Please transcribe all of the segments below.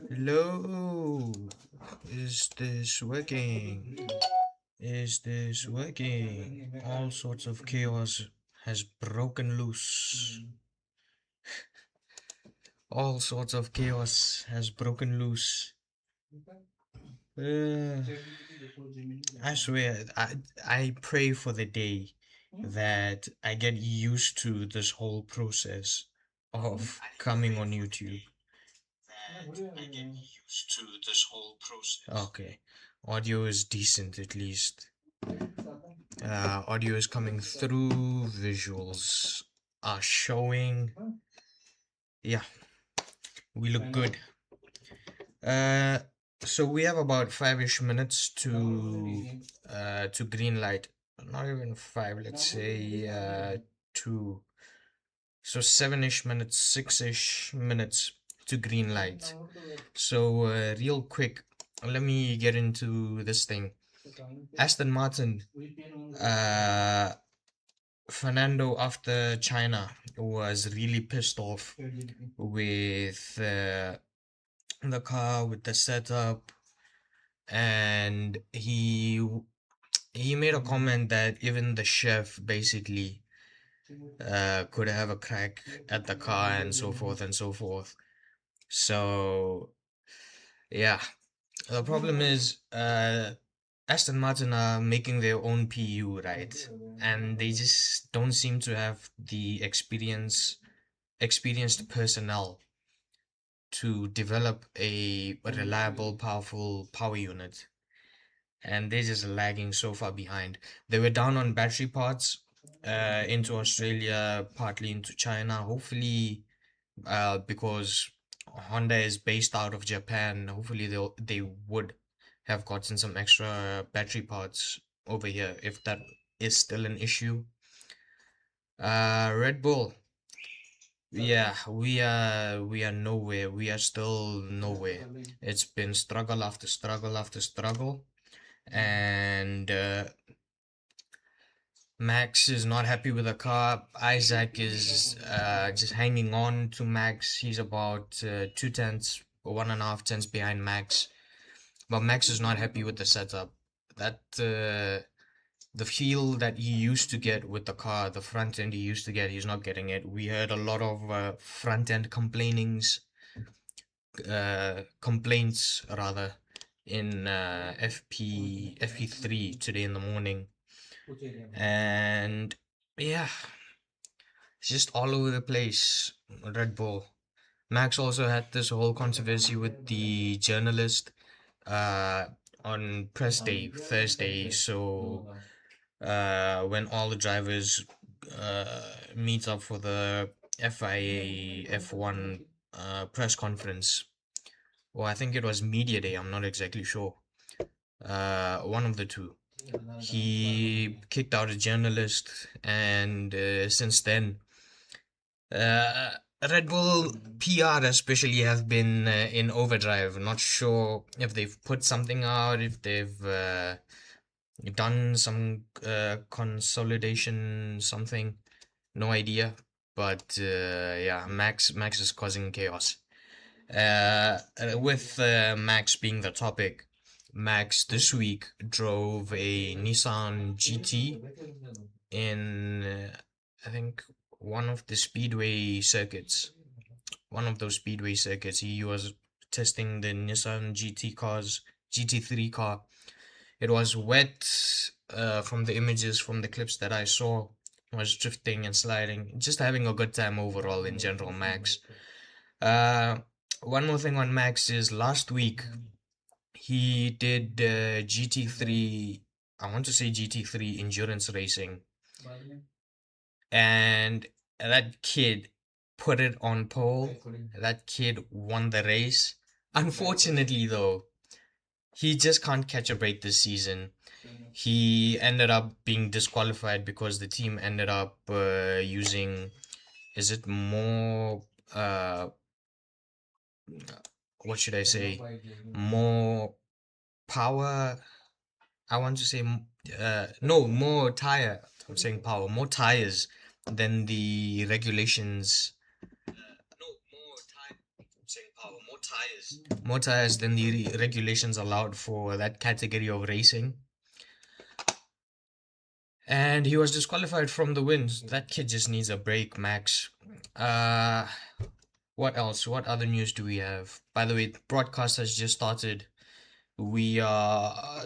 Hello, is this working? Is this working? All sorts of chaos has broken loose. All sorts of chaos has broken loose. Uh, I swear, I pray for the day that I get used to this whole process of coming on YouTube. I get used to this whole process. Okay, audio is decent at least. Audio is coming through, visuals are showing. Yeah, we look good. So we have about 5-ish minutes to green light. Not even 5, let's say 2. So 7-ish minutes, 6-ish minutes to green light. So real quick, let me get into this thing. Aston Martin, Fernando after China was really pissed off with the car, with the setup, and he made a comment that even the chef basically could have a crack at the car and so forth and so forth. So yeah, the problem is Aston Martin are making their own PU, right? And they just don't seem to have the experienced personnel to develop a reliable, powerful power unit. And they're just lagging so far behind. They were down on battery parts into Australia, partly into China. Hopefully, because Honda is based out of Japan, hopefully they would have gotten some extra battery parts over here if that is still an issue. Red Bull, yeah, we are nowhere. We are still nowhere. It's been struggle after struggle after struggle, and Max is not happy with the car. Isaac is just hanging on to Max. He's about 2 tenths or 1.5 tenths behind Max. But Max is not happy with the setup. That the feel that he used to get with the car, the front end he used to get, he's not getting it. We heard a lot of front end complaints rather in FP3 today in the morning. And yeah, it's just all over the place. Red Bull. Max also had this whole controversy with the journalist uh, on press day, Thursday. So when all the drivers meet up for the FIA F1 press conference, or I think it was media day, I'm not exactly sure. One of the two. He kicked out a journalist, and since then, uh, Red Bull PR especially have been in overdrive. Not sure if they've put something out, if they've done some consolidation, something. No idea. But yeah, Max is causing chaos. With Max being the topic, Max this week drove a Nissan GT in, I think, one of the speedway circuits. One of those speedway circuits. He was testing the Nissan GT3 car. It was wet from the images, from the clips that I saw. It was drifting and sliding. Just having a good time overall in general, Max. One more thing on Max is last week he did GT3, I want to say GT3 endurance racing, and that kid put it on pole. That kid won the race. Unfortunately, though, he just can't catch a break this season. He ended up being disqualified because the team ended up using, is it more what should I say, more power. I want to say, no, more tire. I'm saying power, more tires than the regulations. No, more tire. I'm saying power, more tires. More tires than the regulations allowed for that category of racing. And he was disqualified from the wins. That kid just needs a break, Max. Uh, what else? What other news do we have? By the way, the broadcast has just started. We are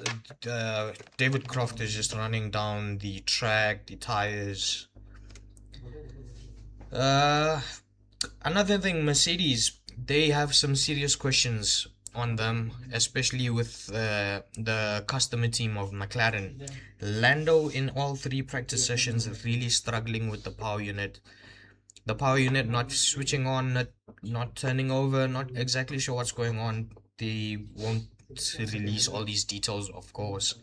David Croft is just running down the track, the tires. Uh, Another thing, Mercedes, they have some serious questions on them, especially with the customer team of McLaren. Lando in all three practice sessions really struggling with the power unit. The power unit not switching on, not turning over, not exactly sure what's going on. They won't release all these details, of course,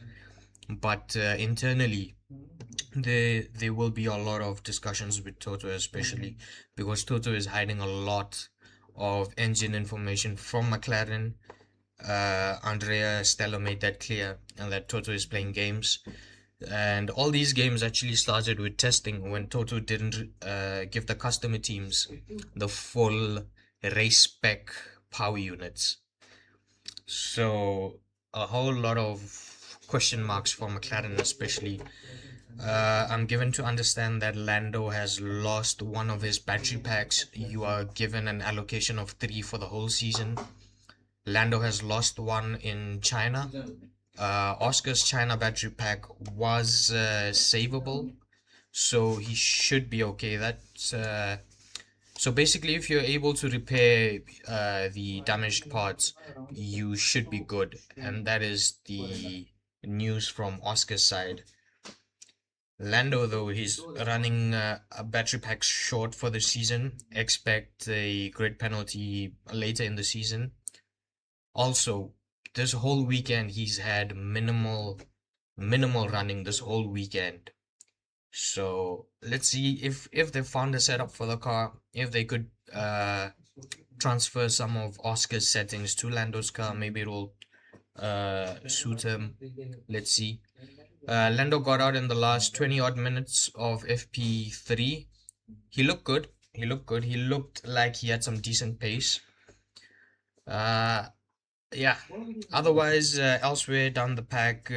but internally there will be a lot of discussions with Toto, especially because Toto is hiding a lot of engine information from McLaren. Andrea Stella made that clear, and that Toto is playing games. And all these games actually started with testing when Toto didn't give the customer teams the full race spec power units. So a whole lot of question marks for McLaren, especially. I'm given to understand that Lando has lost one of his battery packs. You are given an allocation of 3 for the whole season. Lando has lost one in China. Oscar's China battery pack was savable, so he should be okay. That's so basically, if you're able to repair the damaged parts, you should be good, and that is the news from Oscar's side. Lando, though, he's running a battery pack short for the season. Expect a grid penalty later in the season. Also, this whole weekend he's had minimal running this whole weekend. So let's see if they found a setup for the car, if they could transfer some of Oscar's settings to Lando's car, maybe it'll suit him. Let's see. Lando got out in the last 20 odd minutes of FP3. He looked good. He looked like he had some decent pace. Yeah. Otherwise, elsewhere down the pack,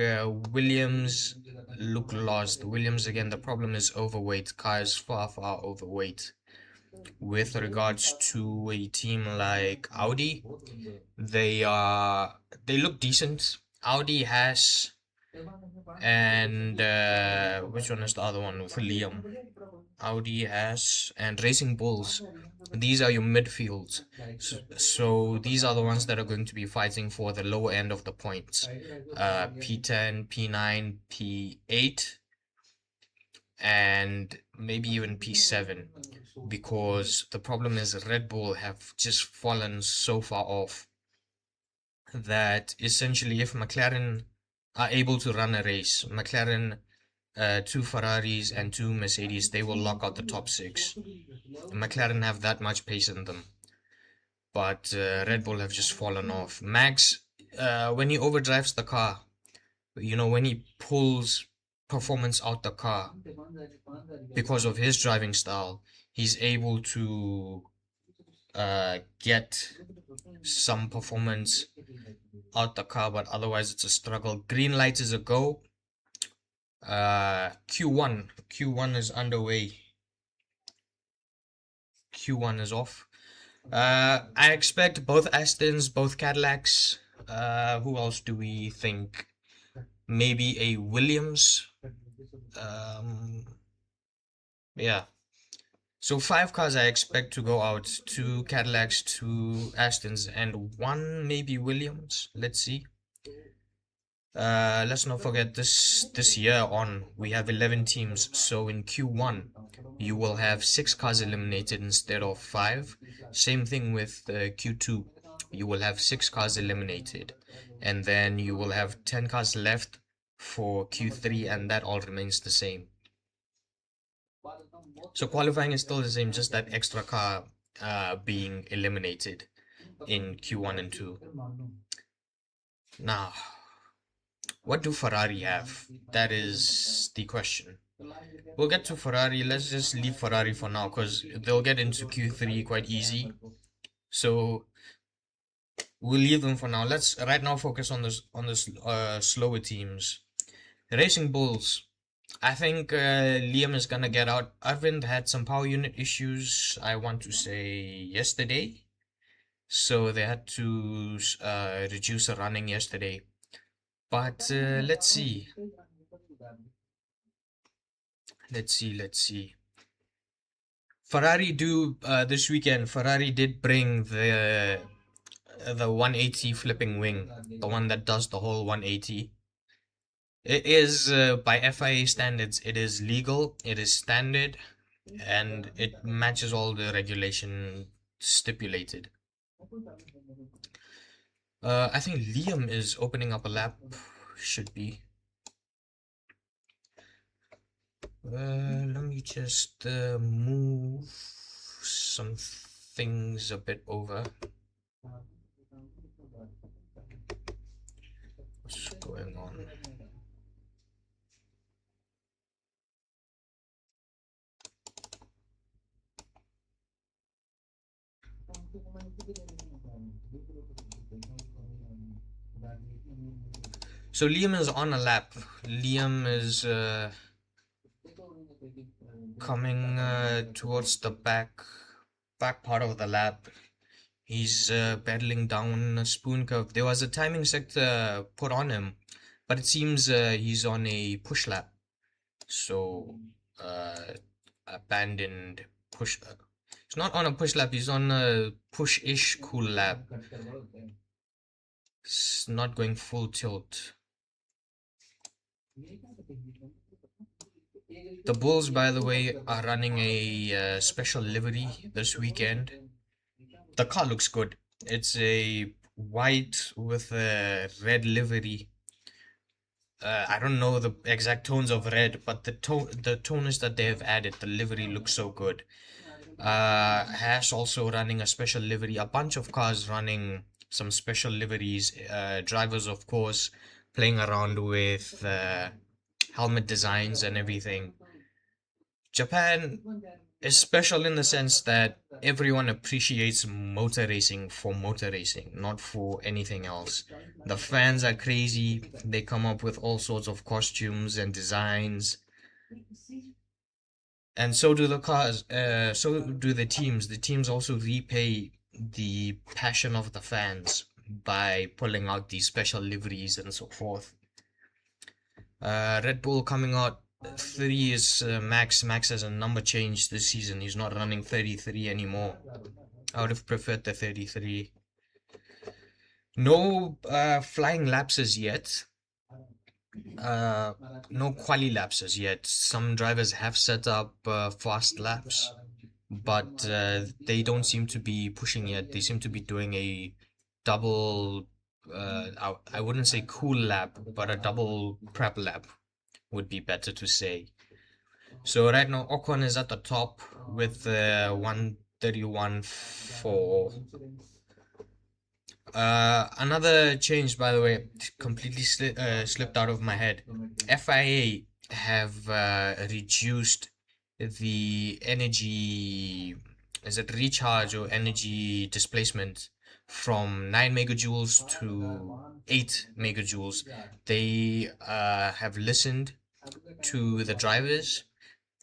Williams look lost. Williams again. The problem is overweight. Car is far overweight. With regards to a team like Audi, they look decent. Audi has, and which one is the other one for Liam? Audi has and Racing Bulls. These are your midfields. So these are the ones that are going to be fighting for the lower end of the points. P10, P9, P8, and maybe even P7. Because the problem is Red Bull have just fallen so far off that essentially if McLaren are able to run a race, McLaren, 2 Ferraris and 2 Mercedes, they will lock out the top 6. McLaren have that much pace in them, but Red Bull have just fallen off. Max, when he overdrives the car, when he pulls performance out the car because of his driving style, he's able to get some performance out the car, but otherwise it's a struggle. Green light is a go. Q1 is underway. Q1 is off. I expect both Astons, both Cadillacs. Who else do we think? Maybe a Williams. Yeah. So 5 cars I expect to go out. 2 Cadillacs, 2 Astons, and 1 maybe Williams. Let's see. Let's not forget this year on we have 11 teams, so in Q1 you will have 6 cars eliminated instead of 5. Same thing with Q2, you will have 6 cars eliminated, and then you will have 10 cars left for Q3, and that all remains the same. So qualifying is still the same, just that extra car being eliminated. in Q1 and 2. Now, what do Ferrari have? That is the question. We'll get to Ferrari. Let's just leave Ferrari for now because they'll get into Q3 quite easy. So we'll leave them for now. Let's right now focus on the slower teams. Racing Bulls. I think Liam is gonna get out. Arvind had some power unit issues, I want to say yesterday. So they had to reduce the running yesterday. But let's see. Let's see. Ferrari do this weekend. Ferrari did bring the 180 flipping wing, the one that does the whole 180. It is by FIA standards, it is legal, it is standard, and it matches all the regulation stipulated. I think Liam is opening up a lap. Should be. Let me just move some things a bit over. What's going on? So Liam is on a lap. Liam is coming towards the back part of the lap. He's battling down a spoon curve. There was a timing sector put on him, but it seems he's on a push lap. So abandoned push. He's not on a push lap. He's on a push-ish cool lap. It's not going full tilt. The Bulls, by the way, are running a special livery this weekend. The car looks good. It's a white with a red livery. I don't know the exact tones of red, but the toners that they have added, the livery looks so good. Hash also running a special livery. A bunch of cars running some special liveries. Drivers, of course, playing around with helmet designs and everything. Japan is special in the sense that everyone appreciates motor racing for motor racing, not for anything else. The fans are crazy. They come up with all sorts of costumes and designs. And so do the cars, so do the teams. The teams also repay the passion of the fans by pulling out these special liveries and so forth. Red Bull coming out 3 is Max. Max has a number change this season. He's not running 33 anymore. I would have preferred the 33. No flying lapses yet. No quali lapses yet. Some drivers have set up fast laps, but they don't seem to be pushing yet. They seem to be doing a double, I wouldn't say cool lap, but a double prep lap would be better to say. So right now Ocon is at the top with 131.4. Another change, by the way, completely slipped out of my head. FIA have reduced the energy, is it recharge or energy displacement, from 9 megajoules to 8 megajoules. They have listened to the drivers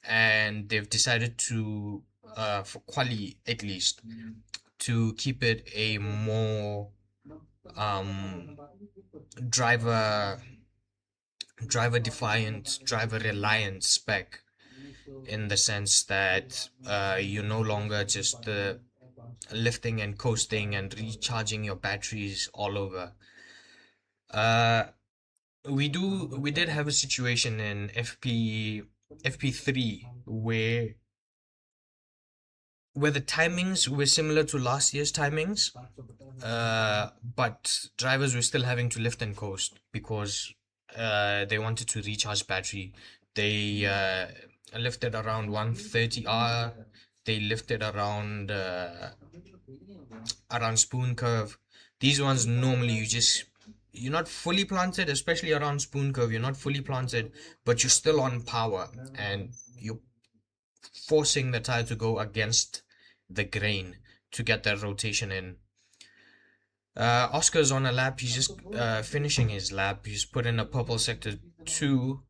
and they've decided to, for quali at least, to keep it a more driver defiant, driver reliant spec, in the sense that you're no longer just lifting and coasting and recharging your batteries all over. We did have a situation in FP3 where the timings were similar to last year's timings, but drivers were still having to lift and coast because they wanted to recharge battery. They lifted around 130 hour. They lifted around around spoon curve. These ones normally you're not fully planted, especially around spoon curve. You're not fully planted, but you're still on power, and you're forcing the tire to go against the grain to get that rotation in. Oscar's on a lap. He's just finishing his lap. He's put in a purple sector 2.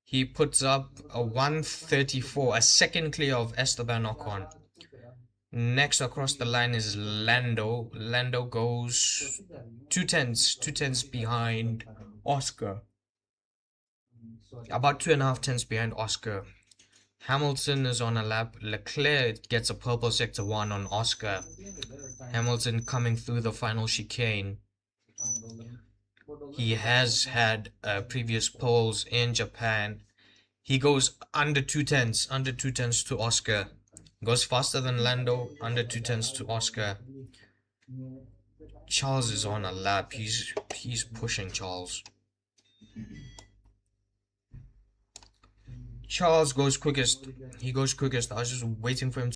He puts up a 134, a second clear of Esteban Ocon. Next across the line is Lando. Lando goes 2 tenths behind Oscar. About 2.5 tenths behind Oscar. Hamilton is on a lap. Leclerc gets a purple sector 1 on Oscar. Hamilton coming through the final chicane. He has had previous poles in Japan. He goes under 2 tenths to Oscar. Goes faster than Lando, under 2 tenths to Oscar. Charles is on a lap. He's pushing Charles. Charles goes quickest. He goes quickest. I was just waiting for him to